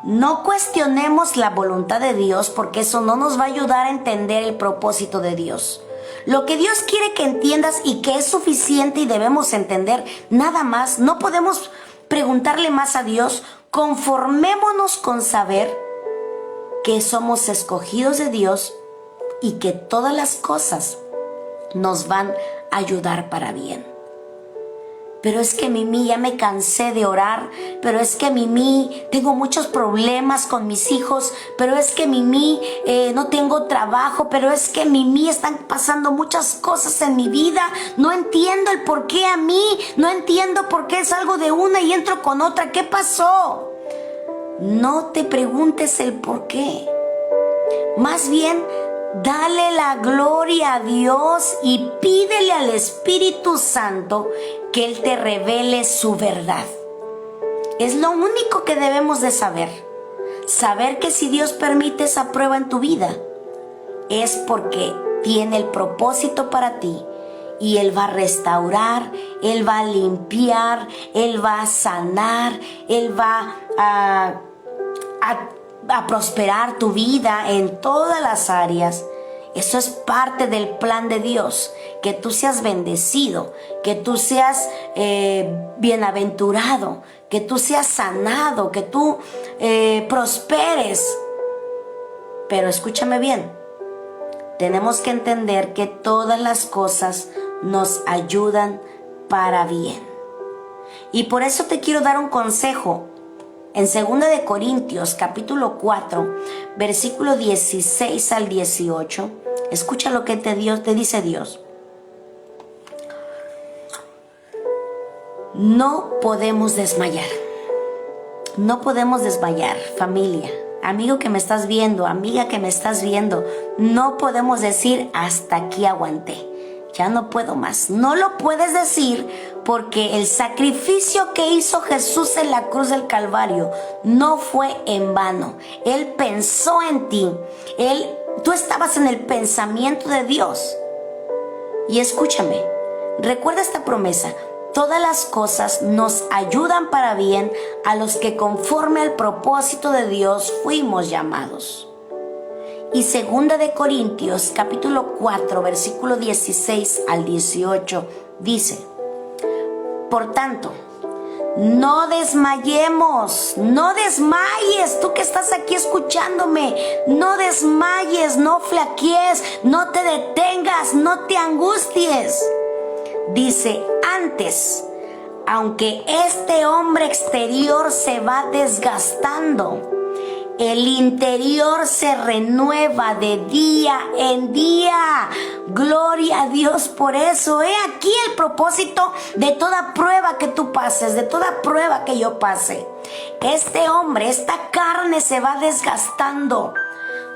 No cuestionemos la voluntad de Dios, porque eso no nos va a ayudar a entender el propósito de Dios. Lo que Dios quiere que entiendas y que es suficiente y debemos entender nada más. No podemos preguntarle más a Dios. Conformémonos con saber que somos escogidos de Dios y que todas las cosas nos van a ayudar para bien. Pero es que Mimi, ya me cansé de orar. Pero es que Mimi, tengo muchos problemas con mis hijos. Pero es que Mimi, no tengo trabajo. Pero es que Mimi, están pasando muchas cosas en mi vida. No entiendo el por qué a mí. No entiendo por qué salgo de una y entro con otra. ¿Qué pasó? No te preguntes el por qué. Más bien, dale la gloria a Dios y pídele al Espíritu Santo que Él te revele su verdad. Es lo único que debemos de saber. Saber que si Dios permite esa prueba en tu vida, es porque tiene el propósito para ti. Y Él va a restaurar, Él va a limpiar, Él va a sanar, Él va a prosperar tu vida en todas las áreas. Eso es parte del plan de Dios, que tú seas bendecido, que tú seas bienaventurado, que tú seas sanado, que tú prosperes. Pero escúchame bien, tenemos que entender que todas las cosas nos ayudan para bien. Y por eso te quiero dar un consejo. En 2 de Corintios, capítulo 4, versículo 16 al 18, escucha lo que te dice Dios. No podemos desmayar. No podemos desmayar, familia. Amigo que me estás viendo, amiga que me estás viendo, no podemos decir hasta aquí aguanté. Ya no puedo más. No lo puedes decir porque el sacrificio que hizo Jesús en la cruz del Calvario no fue en vano. Él pensó en ti. Tú estabas en el pensamiento de Dios. Y escúchame, recuerda esta promesa. todas las cosas nos ayudan para bien a los que conforme al propósito de Dios fuimos llamados. Y 2 de Corintios capítulo 4 versículo 16 al 18 dice: por tanto, no desmayemos, no desmayes, tú que estás aquí escuchándome, no desmayes, no flaquees, no te detengas, no te angusties. Dice, antes, aunque este hombre exterior se va desgastando, el interior se renueva de día en día. Gloria a Dios por eso. He aquí el propósito de toda prueba que tú pases, de toda prueba que yo pase. Este hombre, esta carne se va desgastando.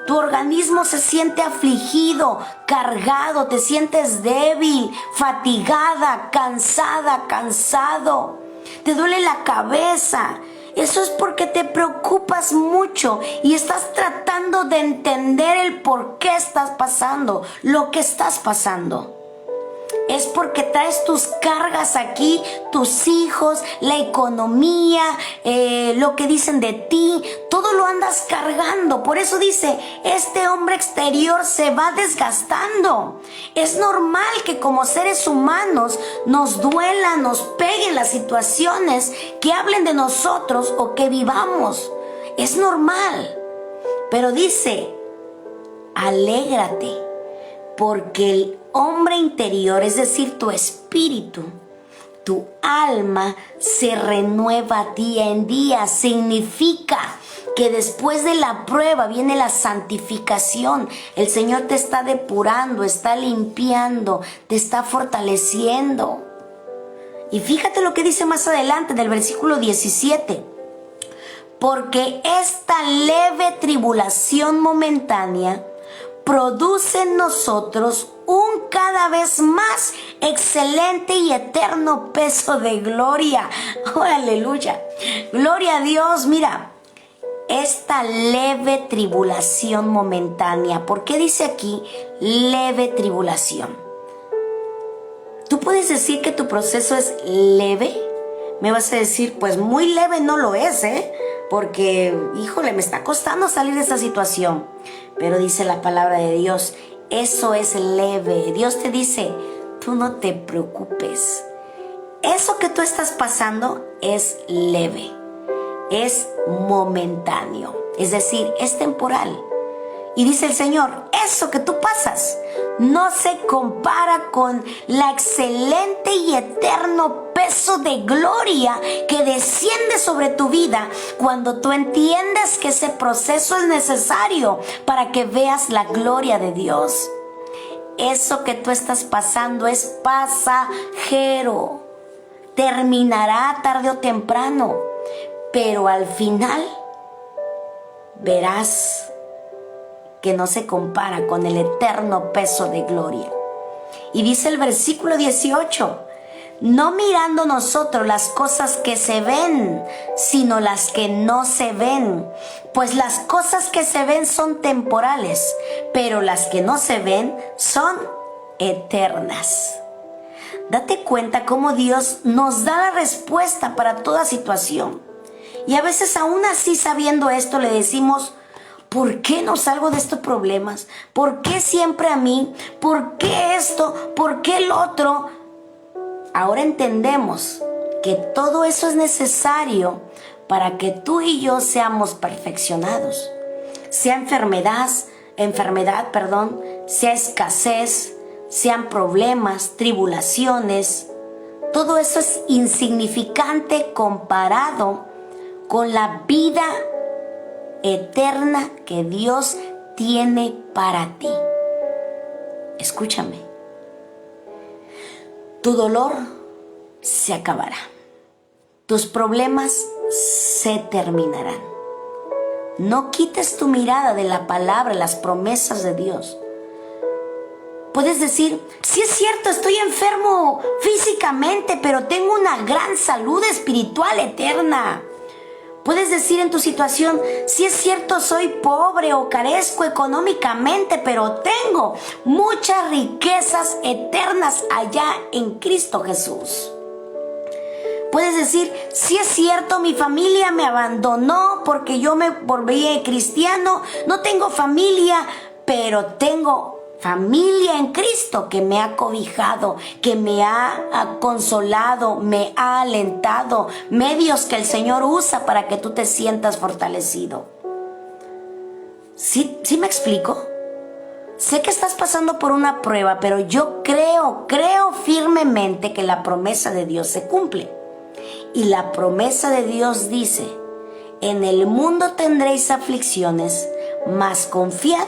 Tu organismo se siente afligido, cargado, te sientes débil, fatigada, cansada, cansado. Te duele la cabeza. Eso es porque te preocupas mucho y estás tratando de entender el por qué estás pasando, lo que estás pasando. Es porque traes tus cargas aquí, tus hijos, la economía, lo que dicen de ti, todo lo andas cargando. Por eso dice, este hombre exterior se va desgastando. Es normal que como seres humanos nos duela, nos peguen las situaciones que hablen de nosotros o que vivamos. Es normal. Pero dice, alégrate, porque el hombre interior, es decir, tu espíritu, tu alma, se renueva día en día. Significa que después de la prueba viene la santificación. El Señor te está depurando, está limpiando, te está fortaleciendo. Y fíjate lo que dice más adelante del versículo 17. Porque esta leve tribulación momentánea produce en nosotros un cada vez más excelente y eterno peso de gloria. Oh, aleluya. Gloria a Dios. Mira, esta leve tribulación momentánea. ¿Por qué dice aquí leve tribulación? ¿Tú puedes decir que tu proceso es leve? Me vas a decir, pues muy leve no lo es, porque, híjole, me está costando salir de esta situación. Pero dice la palabra de Dios, eso es leve. Dios te dice, tú no te preocupes. Eso que tú estás pasando es leve, es momentáneo, es decir, es temporal. Y dice el Señor, eso que tú pasas no se compara con la excelente y eterno peso de gloria que desciende sobre tu vida cuando tú entiendes que ese proceso es necesario para que veas la gloria de Dios. Eso que tú estás pasando es pasajero. Terminará tarde o temprano, pero al final verás que no se compara con el eterno peso de gloria. Y dice el versículo 18, no mirando nosotros las cosas que se ven, sino las que no se ven. Pues las cosas que se ven son temporales, pero las que no se ven son eternas. Date cuenta cómo Dios nos da la respuesta para toda situación. Y a veces aún así, sabiendo esto, le decimos, ¿por qué no salgo de estos problemas? ¿Por qué siempre a mí? ¿Por qué esto? ¿Por qué el otro? Ahora entendemos que todo eso es necesario para que tú y yo seamos perfeccionados. Sea enfermedad, sea escasez, sean problemas, tribulaciones. Todo eso es insignificante comparado con la vida eterna que Dios tiene para ti. Escúchame. Tu dolor se acabará. Tus problemas se terminarán. No quites tu mirada de la palabra, las promesas de Dios. Puedes decir, sí es cierto, estoy enfermo físicamente, pero tengo una gran salud espiritual eterna. Puedes decir en tu situación, sí es cierto, soy pobre o carezco económicamente, pero tengo muchas riquezas eternas allá en Cristo Jesús. Puedes decir, sí es cierto, mi familia me abandonó porque yo me volví cristiano, no tengo familia, pero tengo familia en Cristo que me ha cobijado, que me ha consolado, me ha alentado, medios que el Señor usa para que tú te sientas fortalecido. ¿Sí me explico? Sé que estás pasando por una prueba, pero yo creo firmemente que la promesa de Dios se cumple. Y la promesa de Dios dice, en el mundo tendréis aflicciones, mas confiad,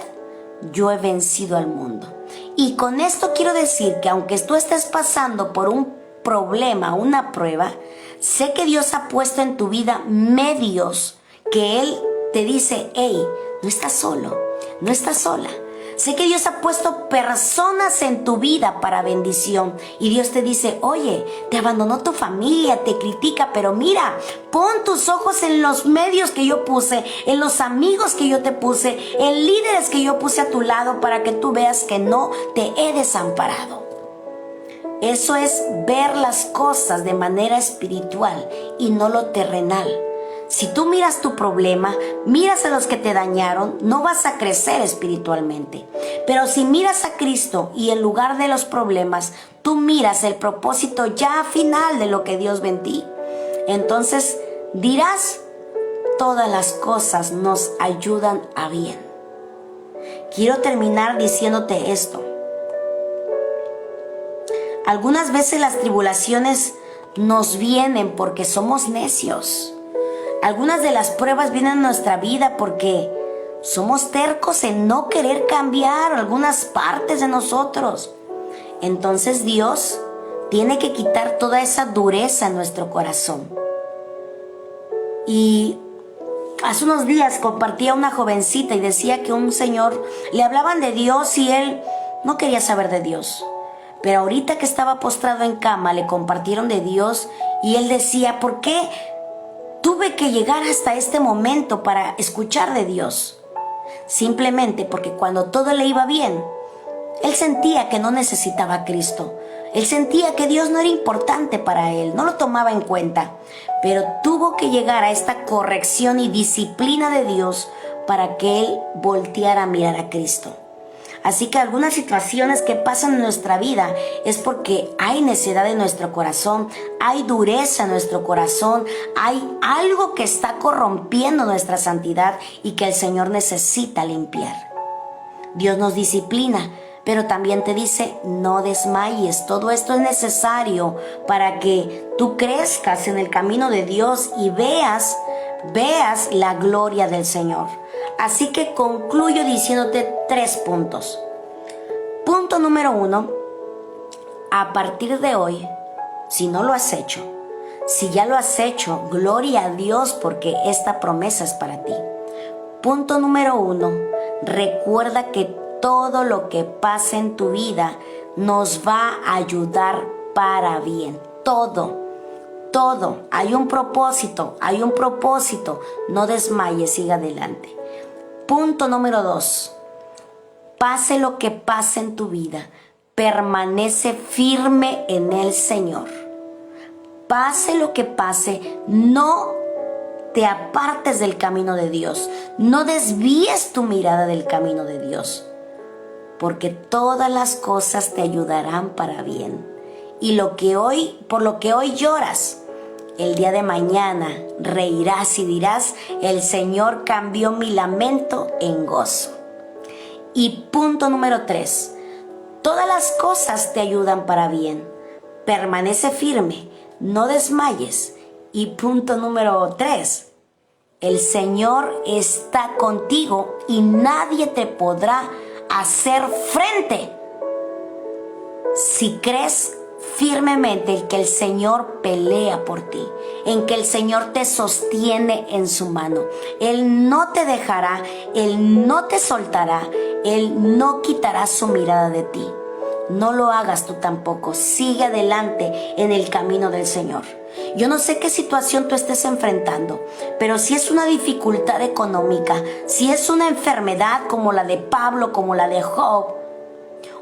yo he vencido al mundo. Y con esto quiero decir que aunque tú estés pasando por un problema, una prueba, sé que Dios ha puesto en tu vida medios que Él te dice, hey, no estás solo, no estás sola. Sé que Dios ha puesto personas en tu vida para bendición. Y Dios te dice, oye, te abandonó tu familia, te critica, pero mira, pon tus ojos en los medios que yo puse, en los amigos que yo te puse, en líderes que yo puse a tu lado para que tú veas que no te he desamparado. Eso es ver las cosas de manera espiritual y no lo terrenal. Si tú miras tu problema, miras a los que te dañaron, no vas a crecer espiritualmente. Pero si miras a Cristo y en lugar de los problemas, tú miras el propósito ya final de lo que Dios ve en ti, entonces dirás, todas las cosas nos ayudan a bien. Quiero terminar diciéndote esto. Algunas veces las tribulaciones nos vienen porque somos necios. Algunas de las pruebas vienen a nuestra vida porque somos tercos en no querer cambiar algunas partes de nosotros. Entonces Dios tiene que quitar toda esa dureza en nuestro corazón. Y hace unos días compartía una jovencita y decía que un señor le hablaban de Dios y él no quería saber de Dios. Pero ahorita que estaba postrado en cama le compartieron de Dios y él decía, ¿por qué tuve que llegar hasta este momento para escuchar de Dios? Simplemente porque cuando todo le iba bien, él sentía que no necesitaba a Cristo. Él sentía que Dios no era importante para él, no lo tomaba en cuenta. Pero tuvo que llegar a esta corrección y disciplina de Dios para que él volteara a mirar a Cristo. Así que algunas situaciones que pasan en nuestra vida es porque hay necedad en nuestro corazón, hay dureza en nuestro corazón, hay algo que está corrompiendo nuestra santidad y que el Señor necesita limpiar. Dios nos disciplina, pero también te dice, no desmayes. Todo esto es necesario para que tú crezcas en el camino de Dios y veas la gloria del Señor. Así que concluyo diciéndote 3 puntos. Punto número 1, a partir de hoy, si no lo has hecho, si ya lo has hecho, gloria a Dios porque esta promesa es para ti. Punto número 1, recuerda que todo lo que pasa en tu vida nos va a ayudar para bien. Todo, hay un propósito, no desmayes, siga adelante. Punto número 2, pase lo que pase en tu vida, permanece firme en el Señor. Pase lo que pase, no te apartes del camino de Dios, no desvíes tu mirada del camino de Dios, porque todas las cosas te ayudarán para bien. Y por lo que hoy lloras, el día de mañana reirás y dirás, el Señor cambió mi lamento en gozo. Y punto número 3, todas las cosas te ayudan para bien. Permanece firme, no desmayes. Y punto número 3, el Señor está contigo y nadie te podrá hacer frente si crees firmemente en que el Señor pelea por ti, en que el Señor te sostiene en su mano. Él no te dejará, Él no te soltará, Él no quitará su mirada de ti. No lo hagas tú tampoco, sigue adelante en el camino del Señor. Yo no sé qué situación tú estés enfrentando, pero si es una dificultad económica, si es una enfermedad como la de Pablo, como la de Job,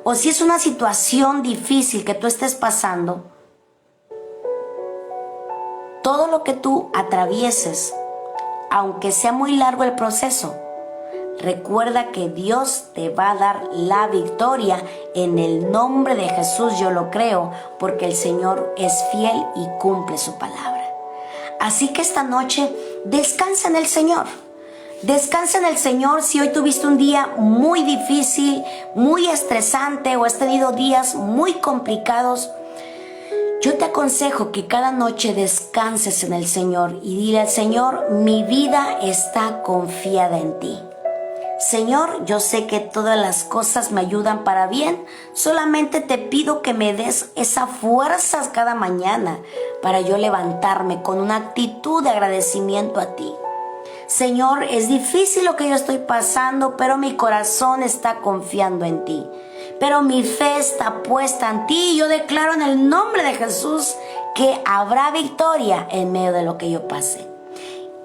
o si es una situación difícil que tú estés pasando, todo lo que tú atravieses, aunque sea muy largo el proceso, recuerda que Dios te va a dar la victoria. En el nombre de Jesús yo lo creo, porque el Señor es fiel y cumple su palabra. Así que esta noche descansa en el Señor. Descansa en el Señor. Si hoy tuviste un día muy difícil, muy estresante, o has tenido días muy complicados, yo te aconsejo que cada noche descanses en el Señor y dile al Señor: mi vida está confiada en ti. Señor, yo sé que todas las cosas me ayudan para bien, solamente te pido que me des esa fuerza cada mañana para yo levantarme con una actitud de agradecimiento a ti. Señor, es difícil lo que yo estoy pasando, pero mi corazón está confiando en ti. Pero mi fe está puesta en ti y yo declaro en el nombre de Jesús que habrá victoria en medio de lo que yo pase.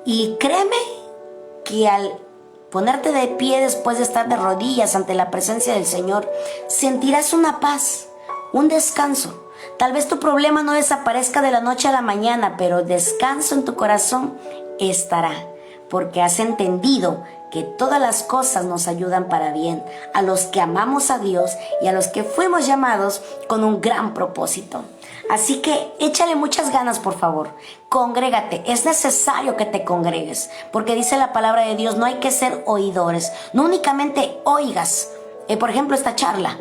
Y créeme que al ponerte de pie después de estar de rodillas ante la presencia del Señor, sentirás una paz, un descanso. Tal vez tu problema no desaparezca de la noche a la mañana, pero descanso en tu corazón estará, porque has entendido que todas las cosas nos ayudan para bien, a los que amamos a Dios y a los que fuimos llamados con un gran propósito. Así que échale muchas ganas, por favor. Congrégate. Es necesario que te congregues, porque dice la palabra de Dios: no hay que ser oidores. No únicamente oigas, por ejemplo, esta charla.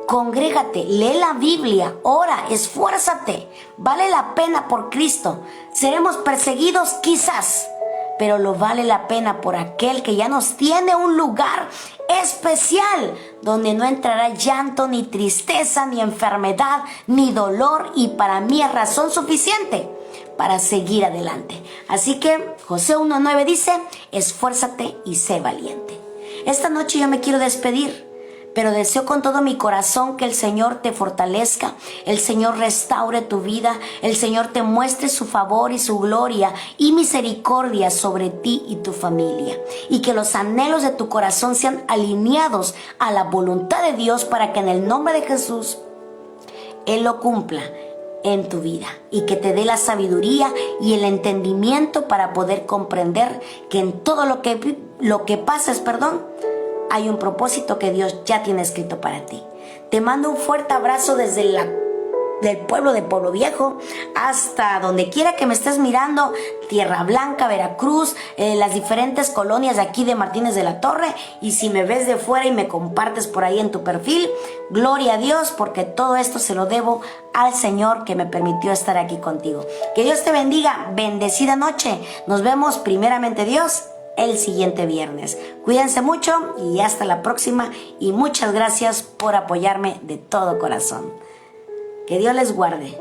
Congrégate, lee la Biblia, ora, esfuérzate. Vale la pena por Cristo. Seremos perseguidos quizás, pero lo vale la pena por aquel que ya nos tiene un lugar especial donde no entrará llanto, ni tristeza, ni enfermedad, ni dolor, y para mí es razón suficiente para seguir adelante. Así que Josué 1:9 dice: esfuérzate y sé valiente. Esta noche yo me quiero despedir, pero deseo con todo mi corazón que el Señor te fortalezca, el Señor restaure tu vida, el Señor te muestre su favor y su gloria y misericordia sobre ti y tu familia, y que los anhelos de tu corazón sean alineados a la voluntad de Dios, para que en el nombre de Jesús Él lo cumpla en tu vida, y que te dé la sabiduría y el entendimiento para poder comprender que en todo lo que pases, hay un propósito que Dios ya tiene escrito para ti. Te mando un fuerte abrazo desde del pueblo de Pueblo Viejo hasta donde quiera que me estés mirando, Tierra Blanca, Veracruz, las diferentes colonias de aquí de Martínez de la Torre. Y si me ves de fuera y me compartes por ahí en tu perfil, gloria a Dios, porque todo esto se lo debo al Señor que me permitió estar aquí contigo. Que Dios te bendiga, bendecida noche. Nos vemos primeramente Dios el siguiente viernes. Cuídense mucho y hasta la próxima, y muchas gracias por apoyarme de todo corazón. Que Dios les guarde.